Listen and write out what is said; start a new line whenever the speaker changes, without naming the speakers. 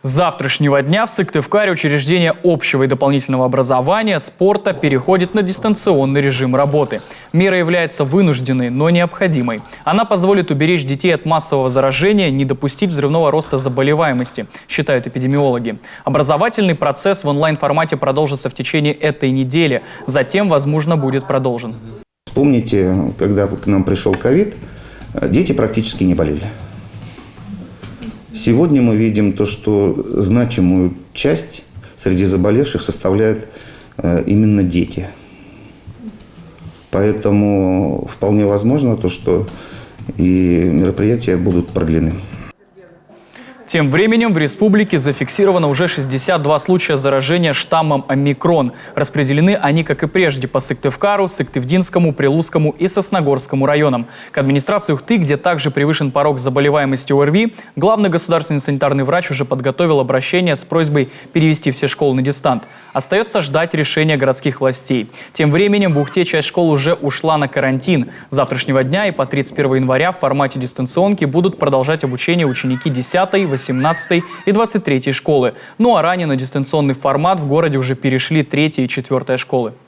С завтрашнего дня в Сыктывкаре учреждение общего и дополнительного образования, спорта переходит на дистанционный режим работы. Мера является вынужденной, но необходимой. Она позволит уберечь детей от массового заражения, не допустить взрывного роста заболеваемости, считают эпидемиологи. Образовательный процесс в онлайн-формате продолжится в течение этой недели. Затем, возможно, будет продолжен.
Вспомните, когда к нам пришел ковид, дети практически не болели. Сегодня мы видим то, что значимую часть среди заболевших составляют именно дети. Поэтому вполне возможно то, что и мероприятия будут продлены.
Тем временем в республике зафиксировано уже 62 случая заражения штаммом омикрон. Распределены они, как и прежде, по Сыктывкару, Сыктывдинскому, Прилузскому и Сосногорскому районам. К администрации Ухты, где также превышен порог заболеваемости ОРВИ, главный государственный санитарный врач уже подготовил обращение с просьбой перевести все школы на дистант. Остается ждать решения городских властей. Тем временем в Ухте часть школ уже ушла на карантин. С завтрашнего дня и по 31 января в формате дистанционки будут продолжать обучение ученики 10, 18 и 23 школы. Ну а ранее на дистанционный формат в городе уже перешли 3 и 4 школы.